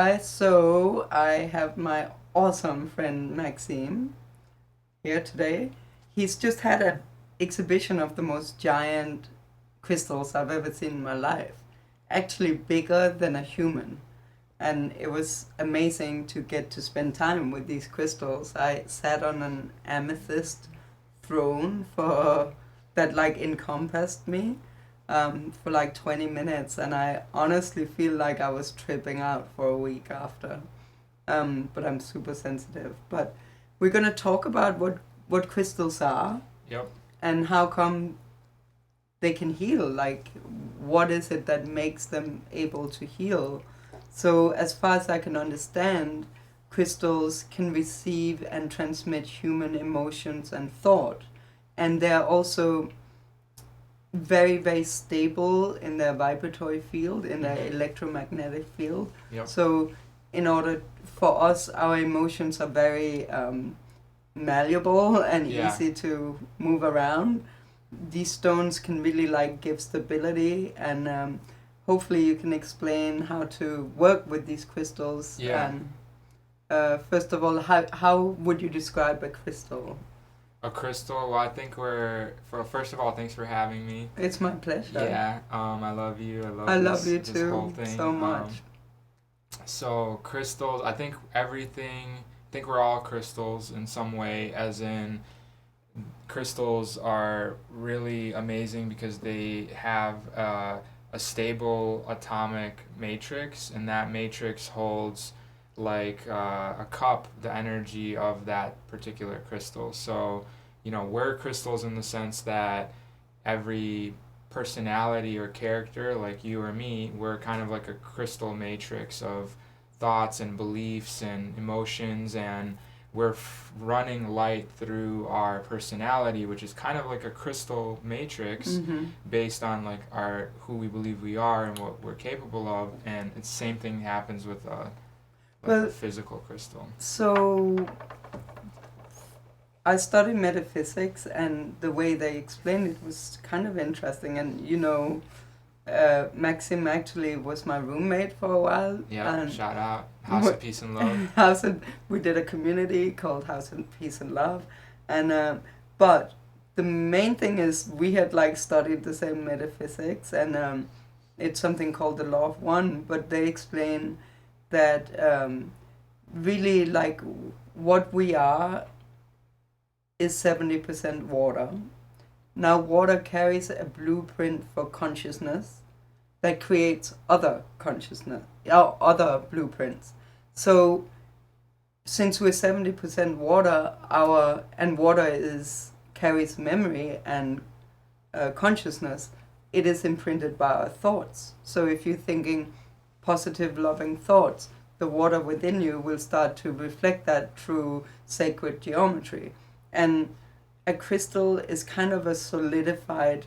guys. So I have my awesome friend Maxime here today. He's just had an exhibition of the most giant crystals I've ever seen in my life. Actually, bigger than a human. And it was amazing to get to spend time with these crystals. I sat on an amethyst throne for that like encompassed me for like 20 minutes, and I honestly feel like I was tripping out for a week after. But I'm super sensitive. But we're gonna talk about what crystals are Yep. and how come they can heal. Like, what is it that makes them able to heal? So, as far as I can understand, crystals can receive and transmit human emotions and thought, and they're also very very stable in their vibratory field, in their Mm-hmm. electromagnetic field. Yep. So in order for us, our emotions are very malleable and Yeah. easy to move around. These stones can really like give stability, and hopefully you can explain how to work with these crystals. Yeah. And first of all, how would you describe a crystal? A crystal. Well, I think first of all, thanks for having me. It's my pleasure. Yeah. I love you. I I love love this you this whole too thing. so much. So crystals. I think everything. I think we're all crystals in some way. As in, crystals are really amazing because they have a stable atomic matrix, and that matrix holds like a cup the energy of that particular crystal. So, we're crystals in the sense that every personality or character, like you or me, we're kind of like a crystal matrix of thoughts and beliefs and emotions, and we're running light through our personality, which is kind of like a crystal matrix Mm-hmm. based on like our who we believe we are and what we're capable of. And it's the same thing happens with like a Well, physical crystal. so I studied metaphysics, and the way they explained it was kind of interesting. And Maxim actually was my roommate for a while, Yeah, and shout out House of Peace and Love. House and we did a community called House and Peace and Love, and but the main thing is we had like studied the same metaphysics, and it's something called the law of one. But they explain that really like what we are is 70% water. Now, water carries a blueprint for consciousness that creates other consciousness, or other blueprints. So, since we're 70% water, water is carries memory and consciousness, it is imprinted by our thoughts. So, if you're thinking positive, loving thoughts, the water within you will start to reflect that through sacred geometry. And a crystal is kind of a solidified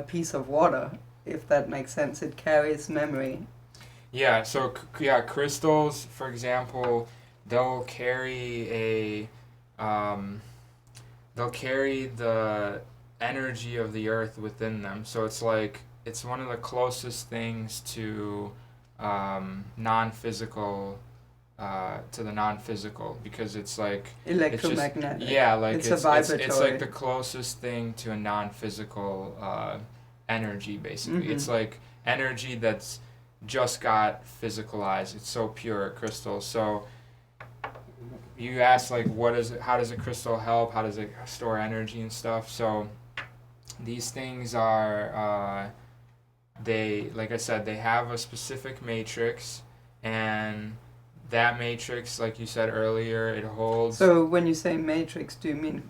piece of water, if that makes sense. It carries memory. Yeah, so yeah, crystals, for example, they'll carry um, they'll carry the energy of the earth within them. So it's like it's one of the closest things non-physical to the non-physical, because it's like it's just Electromagnetic. yeah, like It's a it's like vibratory. the closest thing to a non-physical energy, basically. It's Mm-hmm. like energy that's just got physicalized. It's so pure, crystal. So you asked like how does a crystal help, how does it store energy and stuff. So these things are they, like I said, they have a specific matrix, and that matrix, like you said earlier, it holds So when you say matrix, do you mean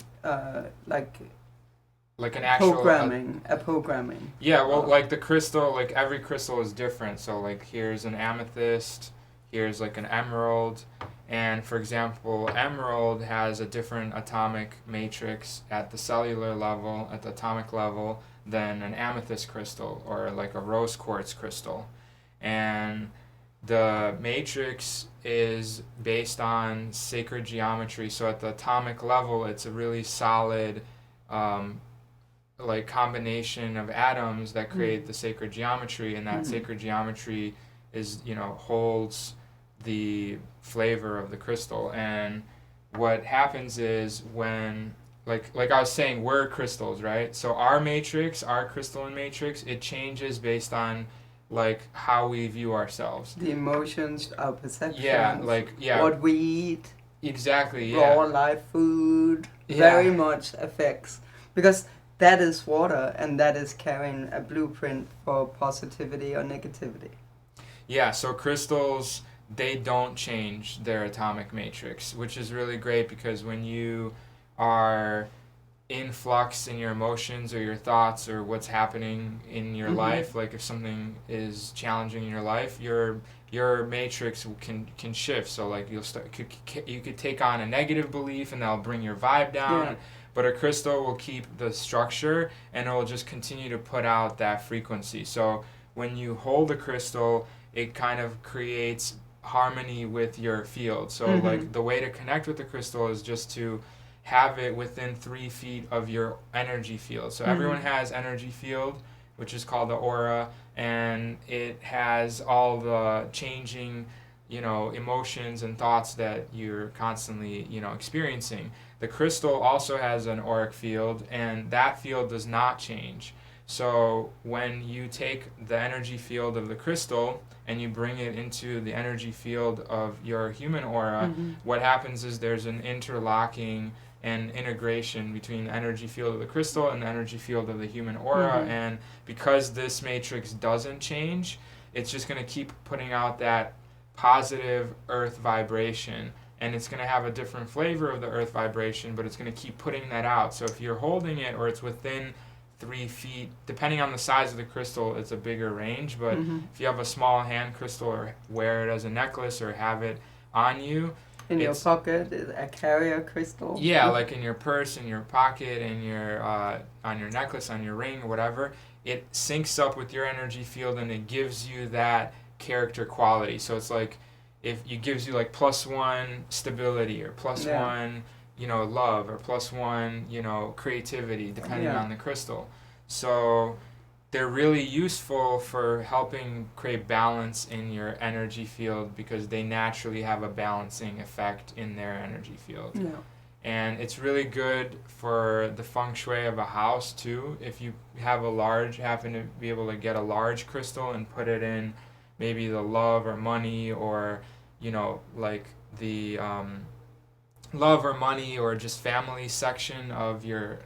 like like an actual programming? yeah, well, Oh. like the crystal, like every crystal is different. So like here's an amethyst, here's like an emerald, and for example, emerald has a different atomic matrix at the cellular level, at the atomic level, than an amethyst crystal or like a rose quartz crystal. And the matrix is based on sacred geometry. So at the atomic level, it's a really solid um, like combination of atoms that create the sacred geometry, and that Mm-hmm. sacred geometry is holds the flavor of the crystal. And what happens is when, like I was saying, we're crystals, right? So our matrix, our crystalline matrix, it changes based on like how we view ourselves. The emotions, our perceptions. Yeah, what we eat. Exactly. Raw live food. Yeah. Very much affects, because that is water, and that is carrying a blueprint for positivity or negativity. Yeah. So crystals, they don't change their atomic matrix, which is really great, because when you are in flux in your emotions or your thoughts or what's happening in your life, like if something is challenging in your life, your matrix can shift. So like you could take on a negative belief and that'll bring your vibe down. Yeah. But a crystal will keep the structure and it will just continue to put out that frequency. So when you hold a crystal, it kind of creates harmony with your field. So like the way to connect with the crystal is just to have it within 3 feet of your energy field. So everyone has energy field, which is called the aura, and it has all the changing, emotions and thoughts that you're constantly, experiencing. The crystal also has an auric field, and that field does not change. So when you take the energy field of the crystal and you bring it into the energy field of your human aura, what happens is there's an interlocking and integration between the energy field of the crystal and the energy field of the human aura. And because this matrix doesn't change, it's just going to keep putting out that positive earth vibration, and it's going to have a different flavor of the earth vibration, but it's going to keep putting that out. So if you're holding it or it's within 3 feet, depending on the size of the crystal, it's a bigger range. But if you have a small hand crystal or wear it as a necklace or have it on you, in your pocket, a carrier crystal. Yeah, like in your purse, in your pocket, in your on your necklace, on your ring, or whatever. It syncs up with your energy field and it gives you that character quality. So it's like if it gives you like +1 stability or +1, love, or +1, creativity, depending on the crystal. So they're really useful for helping create balance in your energy field because they naturally have a balancing effect in their energy field. Yeah. And it's really good for the feng shui of a house too. If you happen to be able to get a large crystal and put it in maybe the love or money or, like the love or money or just family section of your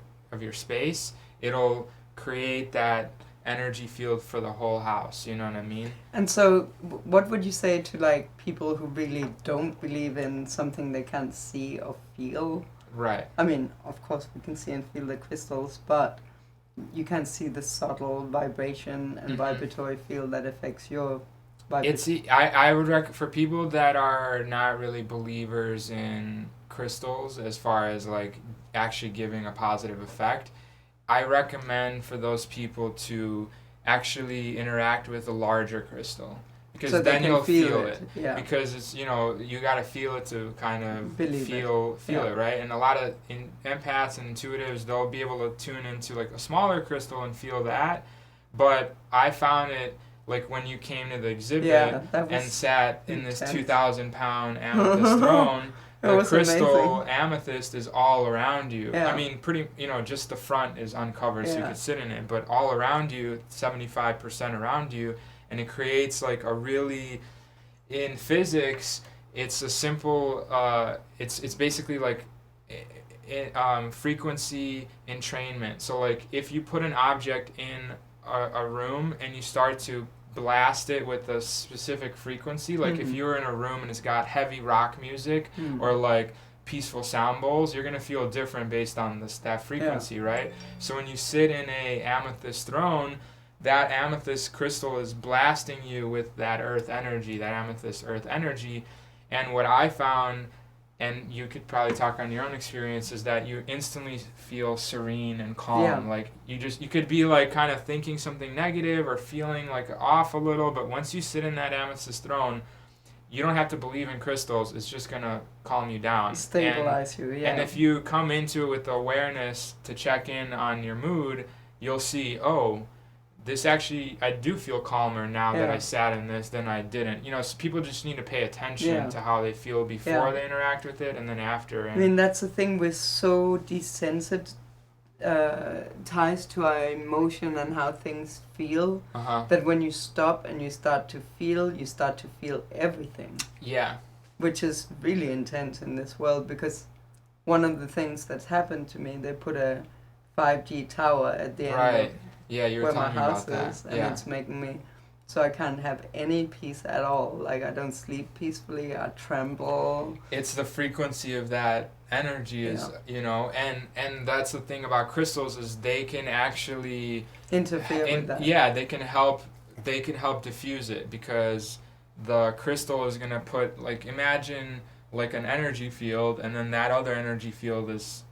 space, it'll create that energy field for the whole house, you know what I mean? And so what would you say to like people who really don't believe in something they can't see or feel? Right. I mean, of course we can see and feel the crystals, but you can't see the subtle vibration and vibratory field that affects your vibration. I would for people that are not really believers in crystals as far as like actually giving a positive effect, I recommend for those people to actually interact with a larger crystal because so then you'll feel it. Yeah. Because it's you got to feel it to kind of feel it, right? And a lot of empaths and intuitives, they'll be able to tune into like a smaller crystal and feel that. But I found it like when you came to the exhibit and sat in this 2,000-pound amethyst throne. The crystal amazing. Amethyst is all around you. Yeah. I mean, pretty, just the front is uncovered so you could sit in it, but all around you, 75% around you, and it creates like a really, in physics, it's a simple, it's basically like frequency entrainment. So like if you put an object in a room and you start to blast it with a specific frequency, like if you're in a room and it's got heavy rock music or like peaceful sound bowls, you're going to feel different based on that frequency, right? So when you sit in a amethyst throne, that amethyst crystal is blasting you with that earth energy, that amethyst earth energy. And what I found, and you could probably talk on your own experience, is that you instantly feel serene and calm. Yeah. Like you could be like kind of thinking something negative or feeling like off a little, but once you sit in that amethyst throne, you don't have to believe in crystals. It's just gonna calm you down, stabilize you. Yeah. And if you come into it with the awareness to check in on your mood, you'll see, this actually, I do feel calmer now that Yeah. I sat in this than I didn't. So people just need to pay attention Yeah. to how they feel before Yeah. they interact with it and then after. I And mean, that's the thing, we're so desensitized ties to our emotion and how things feel uh-huh. that when you stop and you start to feel everything, Yeah. which is really intense in this world. Because one of the things that's happened to me, they put a 5G tower at the end Right. of Yeah, you were where my telling me house about that. is, and Yeah. it's making me so I can't have any peace at all. Like, I don't sleep peacefully, I tremble. It's the frequency of that energy is, and that's the thing about crystals is they can actually Interfere with that. Yeah, they can help diffuse it, because the crystal is going to put, like, imagine like an energy field, and then that other energy field is,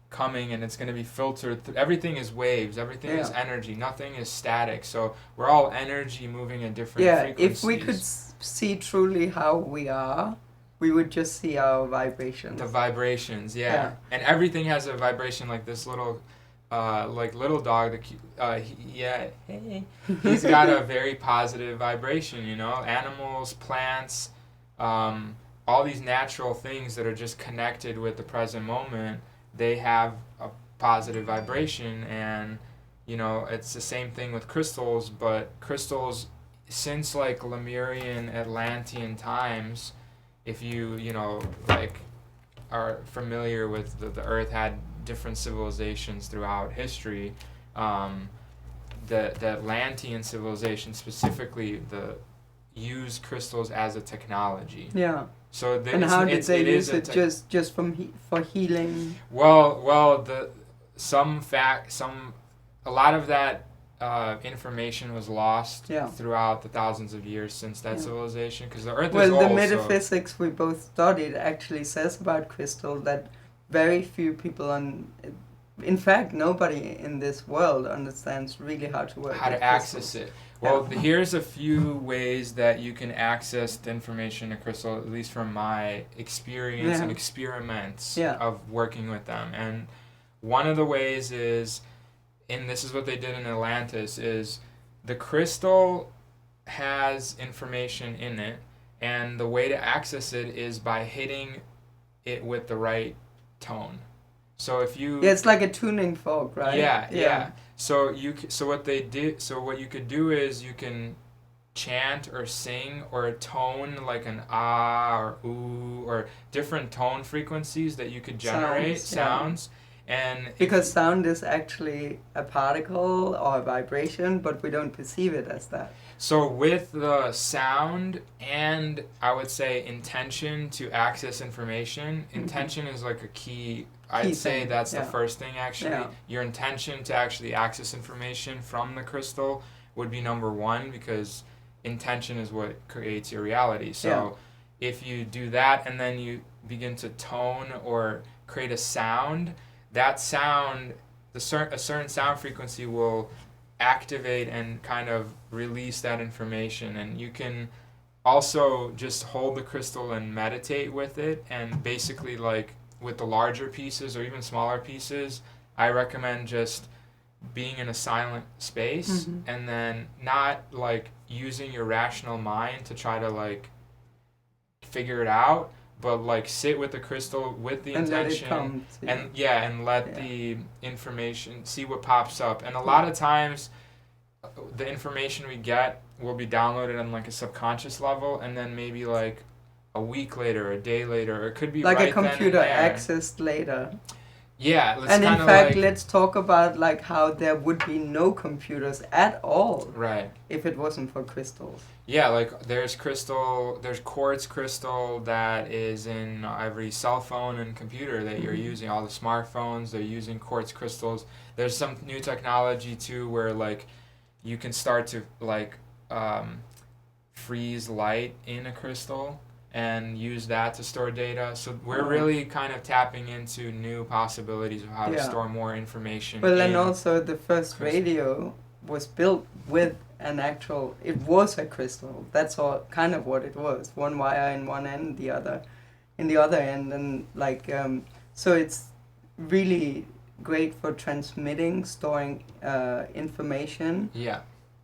coming, and it's going to be filtered everything is waves, everything is energy, nothing is static, so we're all energy moving at different frequencies. If we could see truly how we are, we would just see our vibrations. The vibrations, yeah. And everything has a vibration, like this little little dog, he's got a very positive vibration, animals, plants, all these natural things that are just connected with the present moment, they have a positive vibration. And it's the same thing with crystals, but crystals, since like Lemurian, Atlantean times, if you are familiar with the earth had different civilizations throughout history, the Atlantean civilization specifically use crystals as a technology. Yeah. So and how did they use it? Just for healing? Well, a lot of that information was lost throughout the thousands of years since that civilization, because the earth is old. Well, the metaphysics we both studied actually says about crystal that very few people in fact, nobody in this world understands really how to work. How to access it. Well, here's a few ways that you can access the information in crystal, at least from my experience and experiments of working with them. And one of the ways is, and this is what they did in Atlantis, is the crystal has information in it, and the way to access it is by hitting it with the right tone. So if you it's like a tuning fork, right? Yeah. So what you could do is you can chant or sing or a tone like an ah or ooh or different tone frequencies that you could generate sounds. And because sound is actually a particle or a vibration, but we don't perceive it as that. So with the sound and I would say intention to access information, intention is like a key. I'd say that's the first thing, actually. Yeah. Your intention to actually access information from the crystal would be number one, because intention is what creates your reality. So if you do that and then you begin to tone or create a sound, that sound, a certain sound frequency will activate and kind of release that information. And you can also just hold the crystal and meditate with it, and basically like with the larger pieces or even smaller pieces, I recommend just being in a silent space and then not like using your rational mind to try to like figure it out, but like sit with the crystal with the intention and let the information, see what pops up. And a lot of times the information we get will be downloaded on like a subconscious level, and then maybe like a week later, a day later, or it could be like right a computer then and there. accessed later. Yeah, and in fact, let's talk about like how there would be no computers at all, right, if it wasn't for crystals. Yeah, like there's quartz crystal that is in every cell phone and computer that you're using. All the smartphones, they're using quartz crystals. There's some new technology too where like you can start to like freeze light in a crystal and use that to store data. So we're really kind of tapping into new possibilities of how to store more information. Well, and also the first radio was built with it was a crystal. That's all kind of what it was. One wire in one end, the other in the other end. And like, so it's really great for transmitting, storing information. Yeah.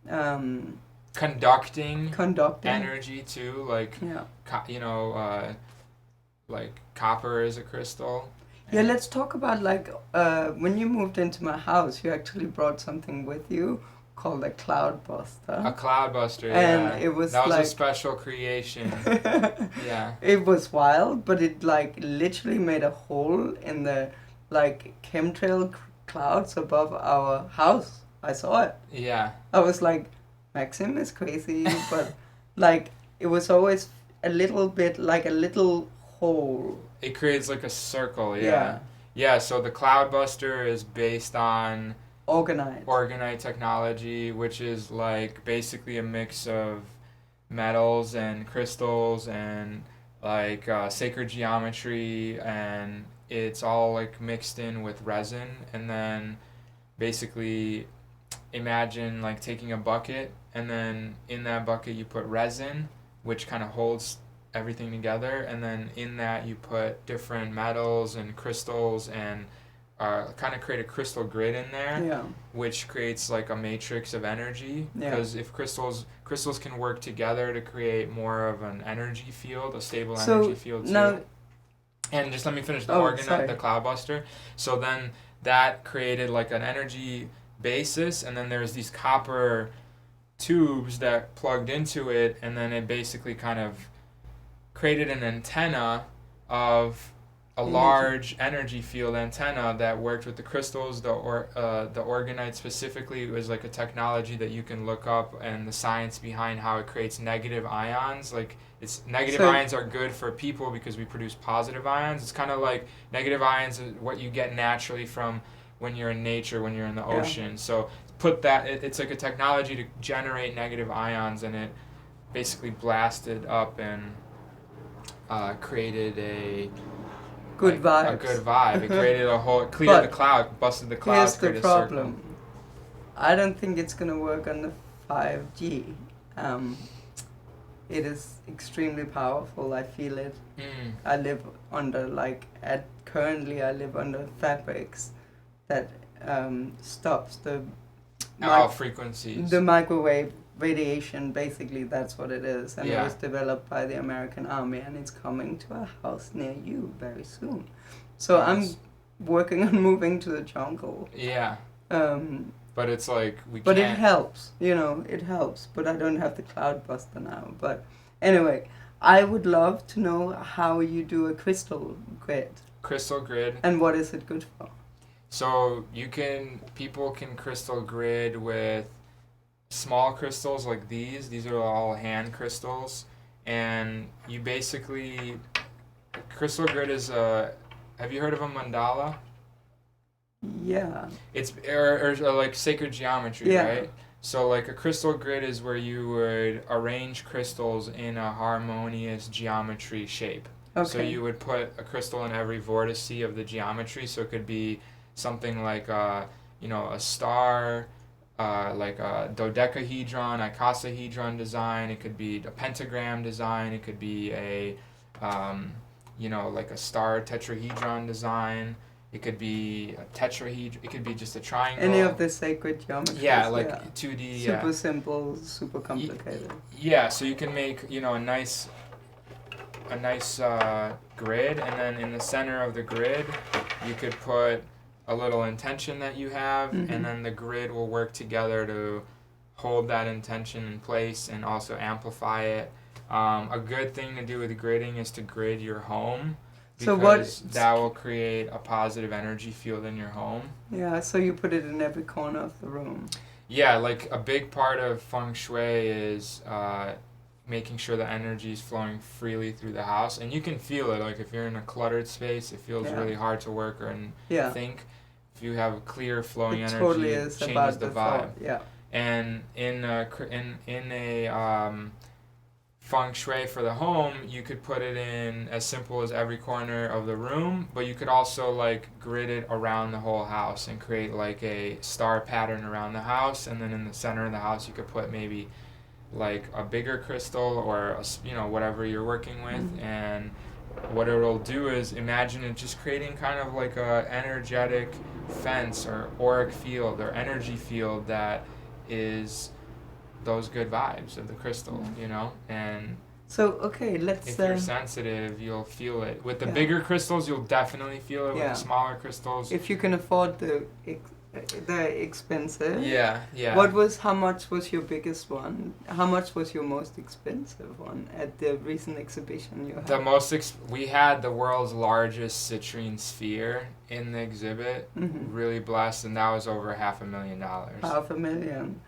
Um, conducting conducting energy too, like yeah. like copper is a crystal. Yeah, let's talk about like when you moved into my house, you actually brought something with you called a cloud buster. A cloud buster, and yeah. it was that was like a special creation. Yeah. It was wild, but it like literally made a hole in the like chemtrail clouds above our house. I saw it. Yeah. I was like, Maxim is crazy, but like it was always a little bit like a little hole. It creates like a circle, yeah. Yeah, so the Cloudbuster is based on Organite technology, which is like basically a mix of metals and crystals and like sacred geometry, and it's all like mixed in with resin. And then basically imagine like taking a bucket, and then in that bucket you put resin, which kind of holds everything together, and then in that you put different metals and crystals, and kind of create a crystal grid in there, Yeah. which creates like a matrix of energy. Yeah. Because if crystals can work together to create more of an energy field, a stable So energy field too. now, And just let me finish the sorry. the Cloudbuster. So then that created like an energy basis, and then there's these copper tubes that plugged into it, and then it basically kind of created an antenna of a large energy field antenna that worked with the crystals. The Organite specifically was like a technology that you can look up, and the science behind how it creates negative ions. Like it's negative ions are good for people because we produce positive ions. It's kind of like negative ions is what you get naturally from when you're in nature, when you're in the ocean. So put that, it's like a technology to generate negative ions, and it basically blasted up and created a good vibe. A good vibe. It created a whole, cleared the cloud, busted the clouds, created a circle. Here's the problem. I don't think it's gonna work on the 5G. It is extremely powerful. I feel it. I live under currently I live under fabrics that stops the frequencies. The microwave radiation, basically, that's what it is. And it was developed by the American Army, and it's coming to a house near you very soon. So I'm working on moving to the jungle. Yeah. But it's like But it helps, it helps. But I don't have the Cloudbuster now. But anyway, I would love to know how you do a crystal grid. Crystal grid. And what is it good for? So people can crystal grid with small crystals like these. These are all hand crystals, and you basically, crystal grid is have you heard of a mandala? Yeah. It's or like sacred geometry, right? So like a crystal grid is where you would arrange crystals in a harmonious geometry shape. Okay. So you would put a crystal in every vortice of the geometry. So it could be something like a star, like a dodecahedron, icosahedron design. It could be a pentagram design. It could be a like a star tetrahedron design. It could be a tetrahedron. It could be just a triangle. Any of the sacred geometries. Yeah, like 2D. Super simple, super complicated. Yeah, so you can make a nice grid, and then in the center of the grid, you could put a little intention that you have, and then the grid will work together to hold that intention in place and also amplify it. A good thing to do with gridding is to grid your home, because that will create a positive energy field in your home. Yeah, so you put it in every corner of the room. Yeah, like a big part of feng shui is making sure the energy is flowing freely through the house, and you can feel it. Like if you're in a cluttered space, it feels really hard to work and think. If you have a clear flowing energy, totally it changes the vibe. Yeah. And in a feng shui for the home, you could put it in as simple as every corner of the room, but you could also like grid it around the whole house and create like a star pattern around the house, and then in the center of the house you could put maybe like a bigger crystal or whatever you're working with, and what it'll do is, imagine it just creating kind of like a energetic fence or auric field or energy field that is those good vibes of the crystal, and So okay, let's. if you're sensitive, you'll feel it. With the Yeah. bigger crystals, you'll definitely feel it. With Yeah. the smaller crystals, If you can afford the expensive. yeah. How much was your biggest one? How much was your most expensive one at the recent exhibition you had? We had the world's largest citrine sphere in the exhibit. Mm-hmm. Really blessed, and that was over $500,000. $500,000.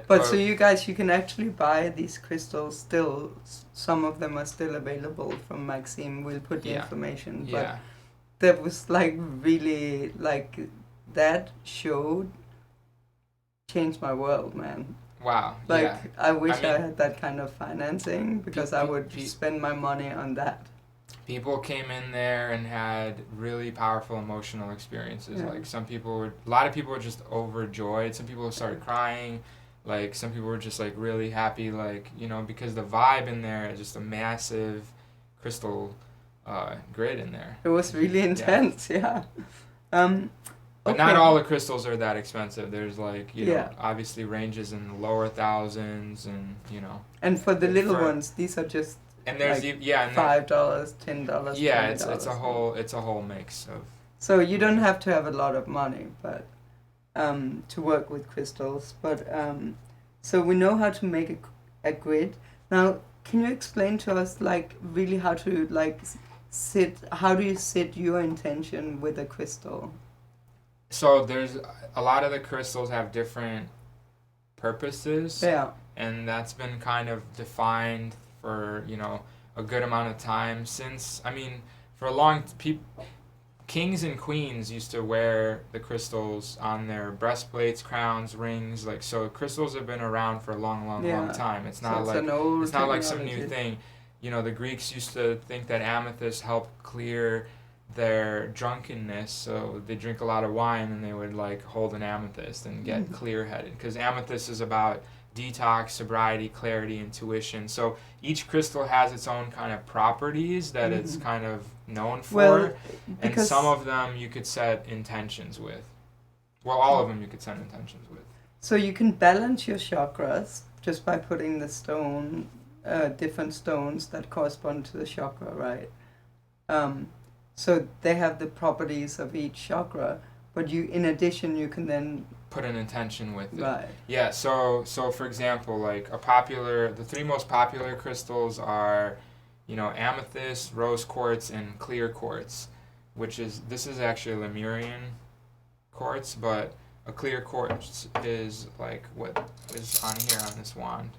But So you guys, you can actually buy these crystals still. Some of them are still available from Maxime. We'll put the information. But yeah. that was like really like that showed changed my world, man. Wow. Like yeah. I wish I I mean, had that kind of financing because I would spend my money on that. People came in there and had really powerful emotional experiences. Yeah. Like a lot of people were just overjoyed. Some people started crying. Like some people were just like really happy, like, because the vibe in there is just a massive crystal grid in there. It was really intense, yeah. But not all the crystals are that expensive. There's like, Yeah. obviously ranges in the lower thousands and, And for the little ones, these are just and there's like and $5, $10. yeah, $20. it's a whole mix of. So you don't have to have a lot of money, but to work with crystals. But so we know how to make a grid. Now, can you explain to us like really how to like how do you sit your intention with a crystal? So there's a lot of the crystals have different purposes. Yeah. And that's been kind of defined for, a good amount of time since, for a long kings and queens used to wear the crystals on their breastplates, crowns, rings, so crystals have been around for a long time. It's not like some new thing. The Greeks used to think that amethyst helped clear their drunkenness, so they drink a lot of wine and they would hold an amethyst and get clear-headed, because amethyst is about detox, sobriety, clarity, intuition. So each crystal has its own kind of properties that it's kind of known for, and some of them you could set intentions with. Well, all of them you could set intentions with. So you can balance your chakras just by putting the stone, different stones that correspond to the chakra, right? So they have the properties of each chakra, but in addition, you can then put an intention with it. Right. Yeah. So for example, the three most popular crystals are, amethyst, rose quartz, and clear quartz, this is actually a Lemurian quartz, but a clear quartz is like what is on here on this wand.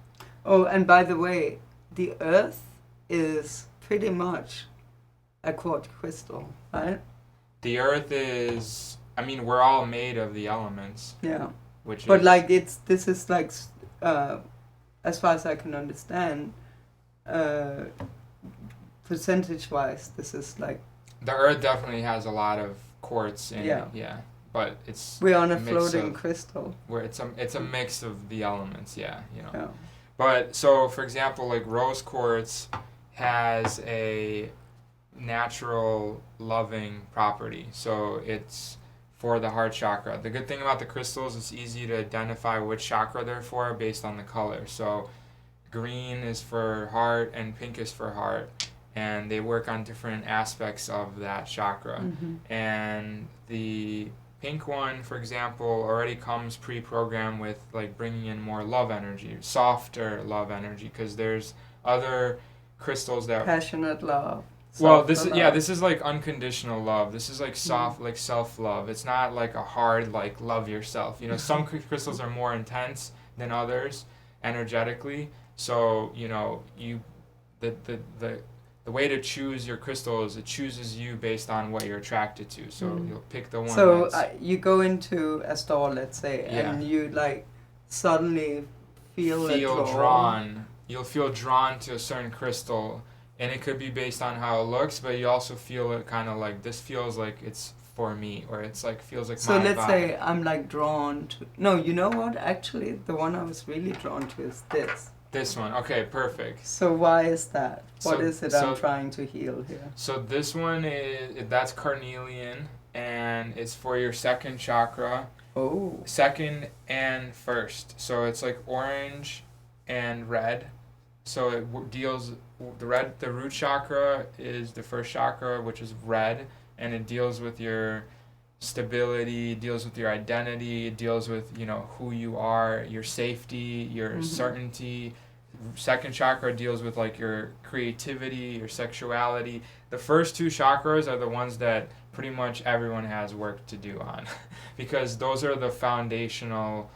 Oh, and by the way, the earth is pretty much a quartz crystal, right? The earth is, we're all made of the elements. Yeah. This is like, as far as I can understand, percentage-wise, this is like. The earth definitely has a lot of quartz in it, yeah. But we're on a floating crystal. Where it's a mix of the elements, yeah. Yeah. But so, for example, rose quartz has a natural loving property, so it's for the heart chakra. The good thing about the crystals, it's easy to identify which chakra they're for based on the color. So green is for heart and pink is for heart, and they work on different aspects of that chakra. And the pink one, for example, already comes pre-programmed with bringing in more love energy, softer love energy, because there's other crystals that passionate love. Well, this is unconditional love. This is soft, self-love. It's not a hard love yourself. Some crystals are more intense than others energetically. So the way to choose your crystal is it chooses you based on what you're attracted to. So you'll pick the one. So you go into a store, let's say, and you suddenly feel drawn. You'll feel drawn to a certain crystal. And it could be based on how it looks, but you also feel it kind of this feels like it's for me, or it's feels like so my let's vibe. say I'm drawn to. No, you know what? Actually, the one I was really drawn to is this. This one. Okay, perfect. So why is that? What So- is it so- I'm trying to heal here? So this one that's Carnelian, and it's for your second chakra, Oh. second and first. So it's like orange and red. So it deals the root chakra is the first chakra, which is red, and it deals with your stability, deals with your identity, it deals with, you know, who you are, your safety, your certainty. Second chakra deals with like your creativity, your sexuality. The first two chakras are the ones that pretty much everyone has work to do on because those are the foundational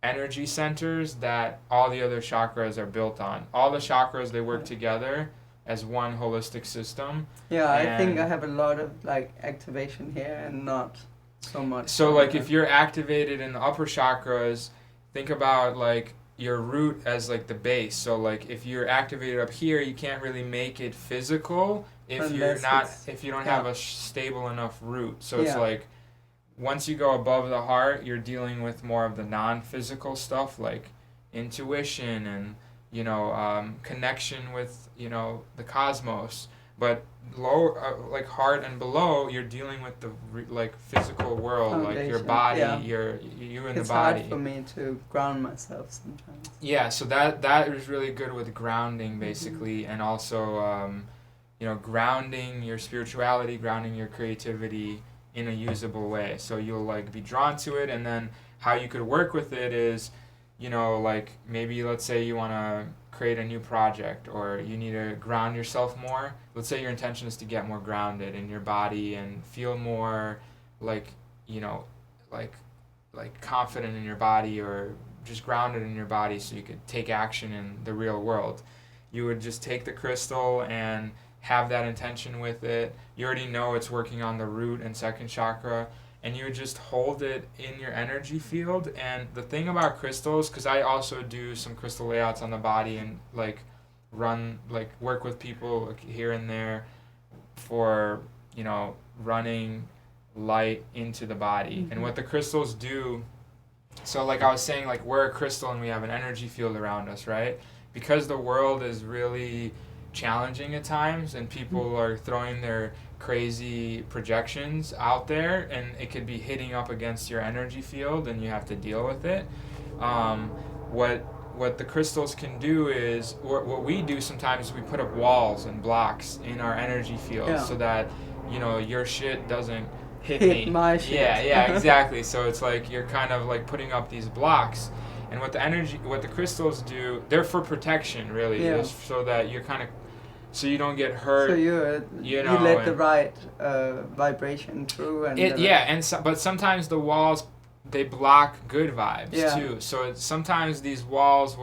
energy centers that all the other chakras are built on. All the chakras, they work together as one holistic system. Yeah, I think I have a lot of like activation here and not so much. So like if you're activated in the upper chakras, think about like your root as like the base. So like if you're activated up here, you can't really make it physical if you don't have a stable enough root. So it's like once you go above the heart, you're dealing with more of the non-physical stuff like intuition and, you know, connection with, you know, the cosmos. But lower, like heart and below, you're dealing with the like physical world, like your body, you in the body. It's hard for me to ground myself sometimes. Yeah, so that is really good with grounding, basically, and also, you know, grounding your spirituality, grounding your creativity in a usable way. So you'll like be drawn to it, and then how you could work with it is, you know, like maybe let's say you want to create a new project or you need to ground yourself more. Let's say your intention is to get more grounded in your body and feel more like, you know, like confident in your body or just grounded in your body so you could take action in the real world. You would just take the crystal and have that intention with it. You already know it's working on the root and second chakra, and you would just hold it in your energy field. And the thing about crystals, because I also do some crystal layouts on the body and like work with people here and there for, you know, running light into the body. And what the crystals do, so like I was saying, like we're a crystal and we have an energy field around us, right? Because the world is really challenging at times and people are throwing their crazy projections out there and it could be hitting up against your energy field and you have to deal with it. What the crystals can do is, what we do sometimes is we put up walls and blocks in our energy field so that, you know, your shit doesn't hit me. My shit. Yeah, exactly. So it's like you're kind of like putting up these blocks. And what the crystals do, they're for protection, really, just so that you're kind of, so you don't get hurt. So you let the right vibration through, and but sometimes the walls, they block good vibes too. So sometimes these walls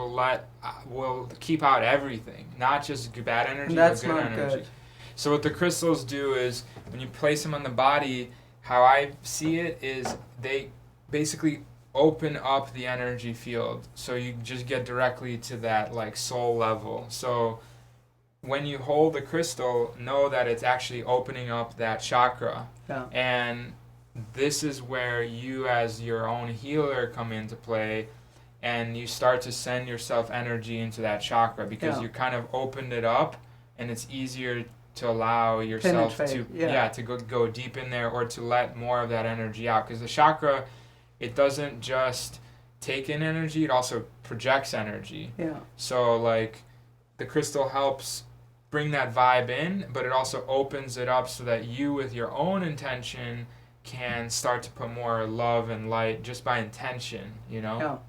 will keep out everything, not just bad energy, but good energy. Good. So what the crystals do is when you place them on the body, how I see it is they basically open up the energy field so you just get directly to that like soul level. So when you hold the crystal, know that it's actually opening up that chakra. And this is where you as your own healer come into play, and you start to send yourself energy into that chakra because you kind of opened it up, and it's easier to allow yourself to go deep in there or to let more of that energy out, because the chakra, it doesn't just take in energy, it also projects energy. So like the crystal helps bring that vibe in, but it also opens it up so that you with your own intention can start to put more love and light just by intention, you know?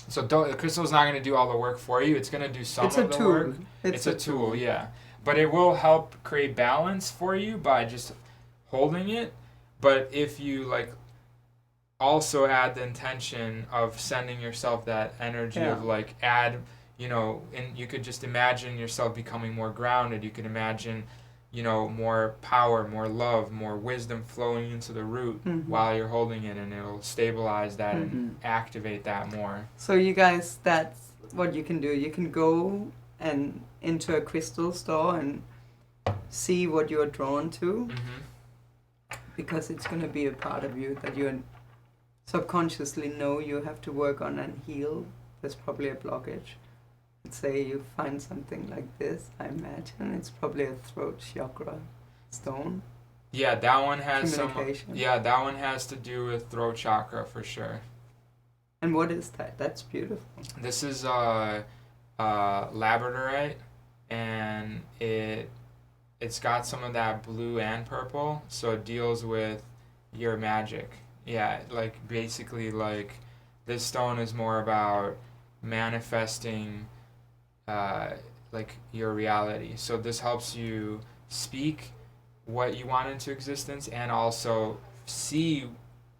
So the crystal's not going to do all the work for you, it's going to do some of the work. It's a tool, but it will help create balance for you by just holding it. But if you like also add the intention of sending yourself that energy of like you know, and you could just imagine yourself becoming more grounded. You could imagine, you know, more power, more love, more wisdom flowing into the root while you're holding it, and it'll stabilize that and activate that more. So you guys, that's what you can do. You can go and into a crystal store and see what you're drawn to, because it's going to be a part of you that you subconsciously know you have to work on and heal there's probably a blockage. Let's say you find something like this, I imagine it's probably a throat chakra stone. Yeah, that one has Communication. that one has to do with throat chakra for sure. And what is that? That's beautiful. This is labradorite, and it's got some of that blue and purple, so it deals with your magic. Yeah, like basically like this stone is more about manifesting like your reality. So this helps you speak what you want into existence and also see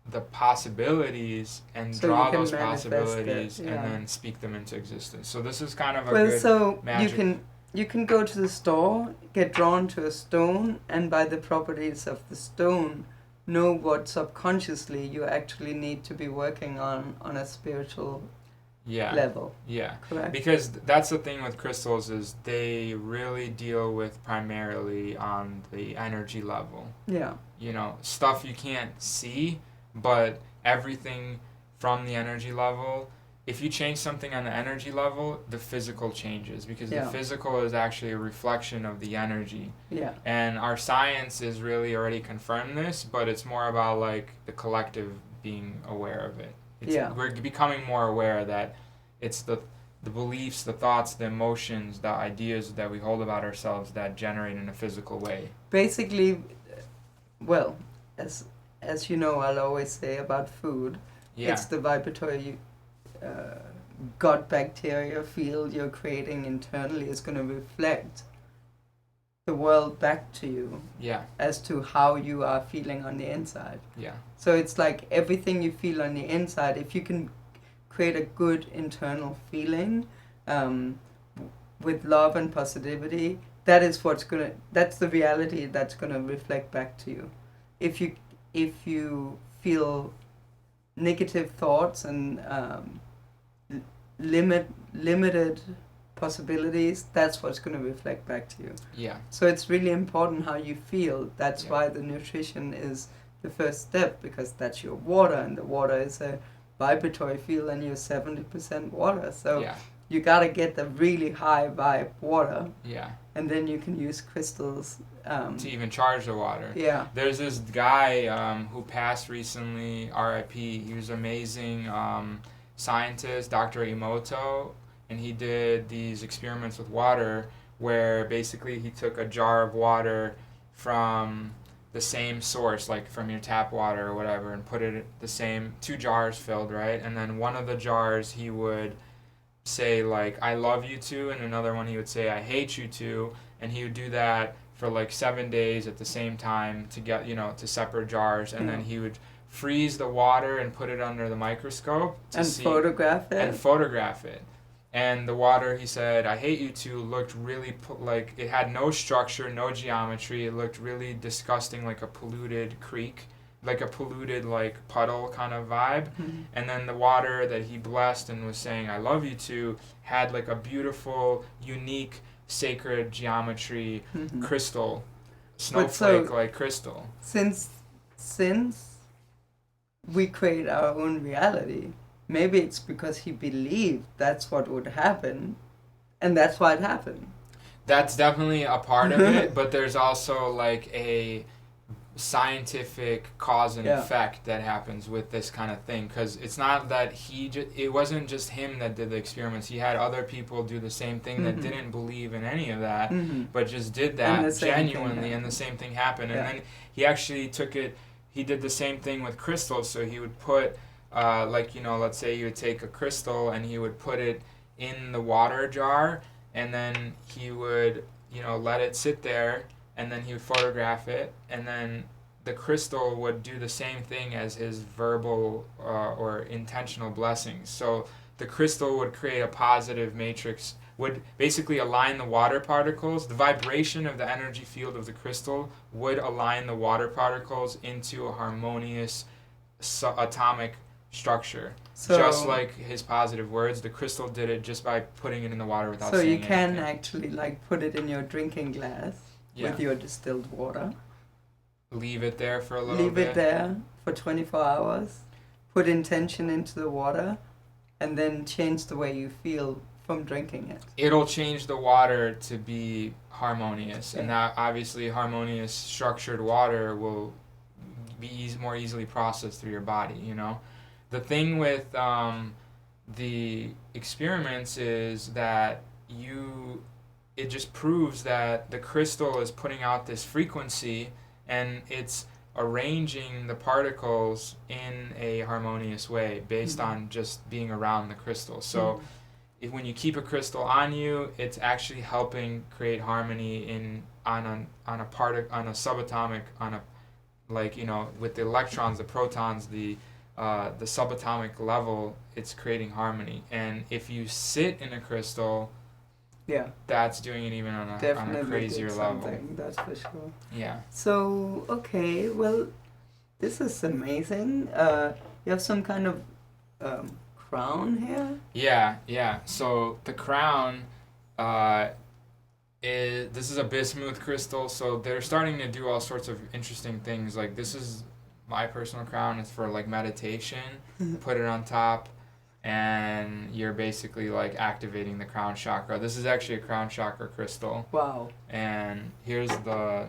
the possibilities and So draw you can those manifest it, possibilities yeah. and then speak them into existence. So this is kind of a Well, good so magic. you can go to the store, get drawn to a stone, and by the properties of the stone, know what subconsciously you actually need to be working on a spiritual Yeah. level. Yeah. Correct. Because that's the thing with crystals is they really deal with primarily on the energy level. Yeah. You know, stuff you can't see, but everything from the energy level, if you change something on the energy level, the physical changes because Yeah. the physical is actually a reflection of the energy. Yeah. And our science is really already confirmed this, but it's more about like the collective being aware of it. Yeah. We're becoming more aware that it's the beliefs, the thoughts, the emotions, the ideas that we hold about ourselves that generate in a physical way. Basically, well, as you know, I'll always say about food, Yeah. it's the vibratory gut bacteria field you're creating internally is going to reflect the world back to you Yeah. as to how you are feeling on the inside. Yeah. So it's like everything you feel on the inside, if you can create a good internal feeling with love and positivity, that's the reality that's gonna reflect back to you. If you feel negative thoughts and limited possibilities, that's what's going to reflect back to you. Yeah. So it's really important how you feel. That's Yeah. why the nutrition is the first step, because that's your water, and the water is a vibratory field, and you're 70% water. So Yeah. you got to get the really high vibe water, Yeah. and then you can use crystals. To even charge the water. Yeah. There's this guy who passed recently, RIP. He was an amazing scientist, Dr. Emoto, and he did these experiments with water where basically he took a jar of water from the same source, like from your tap water or whatever, and put it the same, 2 jars filled, right? And then one of the jars he would say like, I love you to, and another one he would say, I hate you to, and he would do that for like 7 days at the same time to get, to separate jars, and then he would freeze the water and put it under the microscope to see photograph it. and photograph it. And the water, he said, I hate you to, looked really like it had no structure, no geometry. It looked really disgusting, like a polluted creek, like a polluted like puddle kind of vibe. Mm-hmm. And then the water that he blessed and was saying I love you to had like a beautiful, unique, sacred geometry, Mm-hmm. crystal, snowflake like crystal. Since we create our own reality, maybe it's because he believed that's what would happen, and that's why it happened. That's definitely a part of it, but there's also like a scientific cause and effect that happens with this kind of thing, because it's not that it wasn't just him that did the experiments. He had other people do the same thing that didn't believe in any of that, but just did that genuinely, and the same thing happened. And then he actually he did the same thing with crystals. So he would put let's say you would take a crystal and he would put it in the water jar, and then he would let it sit there, and then he would photograph it, and then the crystal would do the same thing as his verbal or intentional blessings. So the crystal would create a positive matrix, would basically align the water particles. The vibration of the energy field of the crystal would align the water particles into a harmonious atomic structure. So, just like his positive words, the crystal did it just by putting it in the water without saying anything. So you can actually put it in your drinking glass with your distilled water. Leave it there for a little bit. Leave it there for 24 hours. Put intention into the water. and then change the way you feel from drinking it. It'll change the water to be harmonious, and Yeah. that obviously harmonious structured water will be more easily processed through your body, you know. The thing with the experiments is that it just proves that the crystal is putting out this frequency, and it's arranging the particles in a harmonious way based Mhm. on just being around the crystal. So when you keep a crystal on you, it's actually helping create harmony on a subatomic, on a, like, you know, with the electrons, the protons, the subatomic level, it's creating harmony. And if you sit in a crystal, Yeah, that's doing it even on a definitely crazier did level. something, that's for sure. Yeah. So, okay, well, this is amazing. You have some kind of crown here? Yeah. So the crown this is a bismuth crystal, so they're starting to do all sorts of interesting things. Like, this is my personal crown. It's for like meditation. Put it on top, and you're basically like activating the crown chakra. This is actually a crown chakra crystal. Wow. And here's the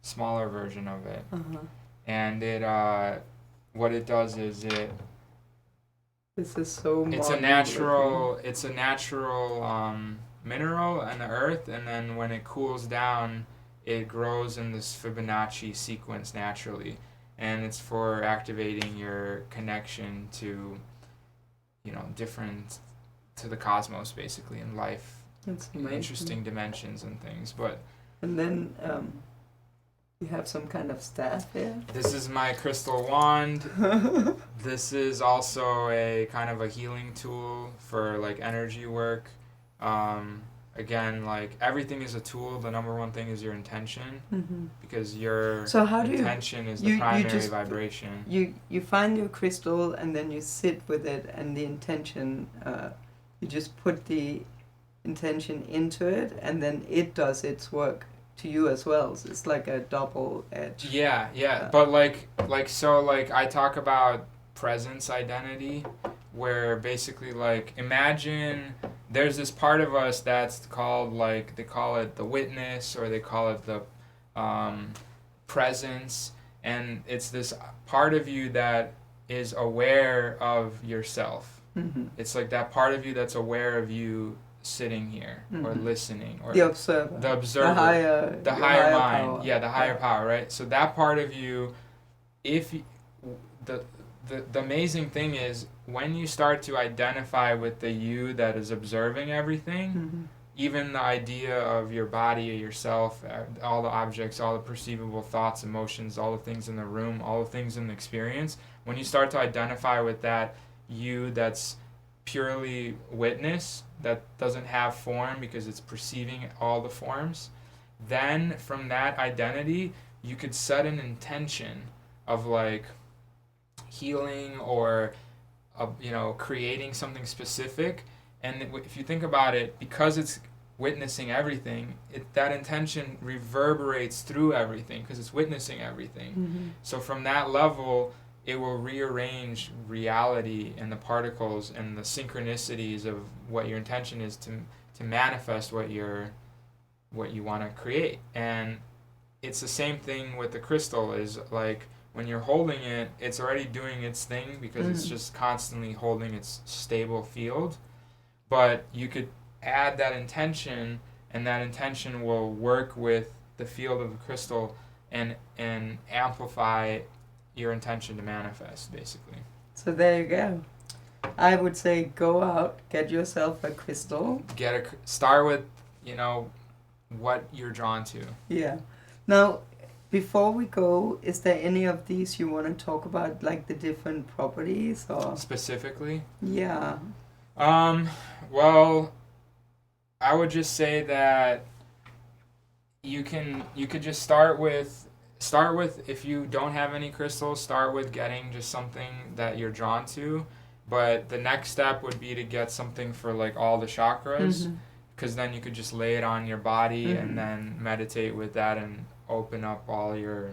smaller version of it. Uh-huh. And it what it does is This is so it's a natural mineral in the earth, and then when it cools down, it grows in this Fibonacci sequence naturally, and it's for activating your connection to, you know, different, to the cosmos basically, in life, That's amazing. interesting dimensions and things. But And then you have some kind of staff here. this is my crystal wand. This is also a kind of a healing tool for like energy work. Again, like, everything is a tool. The number one thing is your intention, because your So how do you intention is the primary just vibration. you find your crystal and then you sit with it, and the intention you just put the intention into it, and then it does its work to you as well. So it's like a double edge. Yeah. But like I talk about presence identity, where basically, like, imagine there's this part of us that's called, like, they call it the witness, or they call it the presence, and it's this part of you that is aware of yourself. It's like that part of you that's aware of you sitting here, or listening, or The observer. the observer, The higher higher mind. power. Yeah, the higher power, right? So that part of you, if you, the amazing thing is, when you start to identify with the you that is observing everything, even the idea of your body, yourself, all the objects, all the perceivable thoughts, emotions, all the things in the room, all the things in the experience, when you start to identify with that you that's purely witness, that doesn't have form because it's perceiving all the forms, then from that identity you could set an intention of, like, healing, or creating something specific. And if you think about it, because it's witnessing everything, that intention reverberates through everything because it's witnessing everything. So from that level, it will rearrange reality and the particles and the synchronicities of what your intention is to manifest what you want to create. And it's the same thing with the crystal. Is like, when you're holding it, it's already doing its thing because it's just constantly holding its stable field. But you could add that intention, and that intention will work with the field of the crystal and amplify your intention to manifest, basically. So there you go. I would say go out, get yourself a crystal. Start with, what you're drawn to. Yeah. Now, before we go, is there any of these you want to talk about, like the different properties, or Specifically? Yeah. Well, I would just say that you could just start with, if you don't have any crystals, start with getting just something that you're drawn to. But the next step would be to get something for, like, all the chakras, because then you could just lay it on your body and then meditate with that and open up all your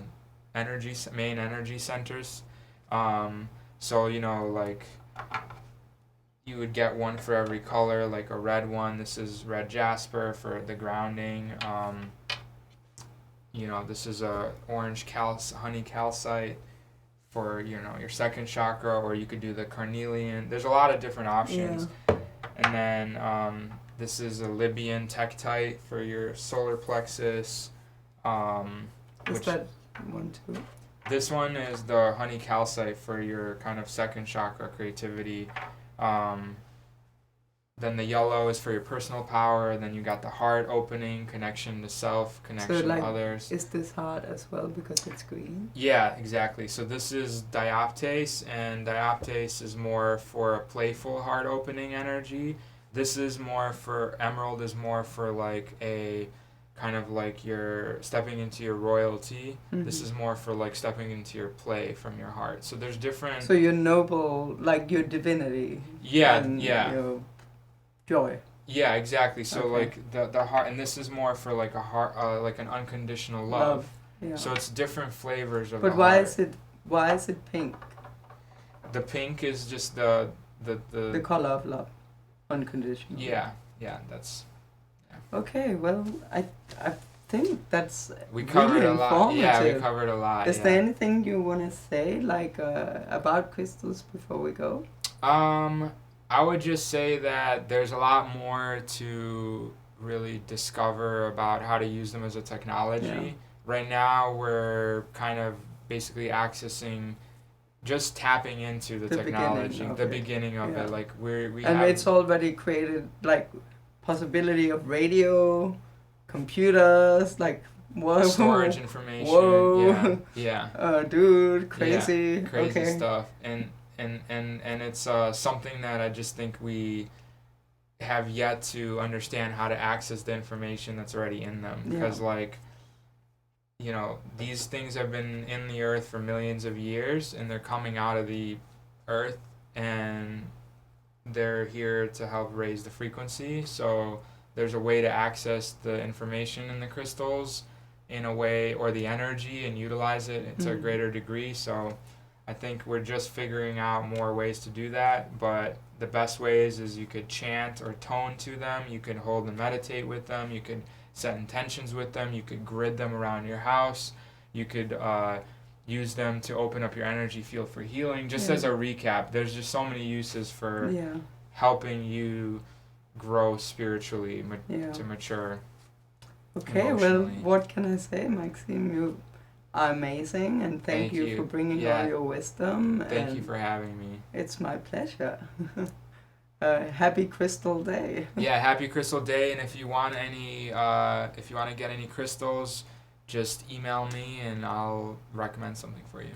main energy centers. So, like, you would get one for every color, like a red one. This is red jasper for the grounding. This is a orange honey calcite for your second chakra, or you could do the carnelian. There's a lot of different options. Yeah. And then this is a Libyan tektite for your solar plexus. Is that one too? This one is the honey calcite for your kind of second chakra, creativity. Then the yellow is for your personal power. Then you got the heart opening, connection to self, connection to others. Is this heart as well because it's green? Yeah, exactly. So this is dioptase, and dioptase is more for a playful heart opening energy. This is more for, emerald is more for like a kind of like you're stepping into your royalty. Mm-hmm. This is more for like stepping into your play from your heart. So there's different. So your noble, like your divinity. Yeah, and yeah. Your joy. Yeah, exactly. So like the heart, and this is more for like a heart, like an unconditional love. Yeah. So it's different flavors of. But why is it pink? The pink is just the color of love, unconditional. Yeah, that's. Okay, well, I think that's we covered really a lot. Yeah, we covered a lot. Is there anything you want to say, like about crystals before we go? I would just say that there's a lot more to really discover about how to use them as a technology. Yeah. Right now, we're kind of basically accessing, just tapping into the technology, beginning of it. Like we and have, it's already created like possibility of radio, computers, like whoa, storage information. Whoa, yeah. Dude, crazy, crazy stuff, and it's something that I just think we have yet to understand how to access the information that's already in them, because these things have been in the earth for millions of years, and they're coming out of the earth, and they're here to help raise the frequency. So there's a way to access the information in the crystals in a way, or the energy, and utilize it to a greater degree. So I think we're just figuring out more ways to do that, but the best ways is you could chant or tone to them, you could hold and meditate with them, you could set intentions with them, you could grid them around your house, you could use them to open up your energy field for healing. Just as a recap, there's just so many uses for helping you grow spiritually, to mature. Okay, well, what can I say, Maxime? You are amazing, and thank you for bringing all your wisdom. Thank you for having me. It's my pleasure. Happy Crystal Day. Yeah, happy Crystal Day, and if you want to get any crystals, just email me and I'll recommend something for you.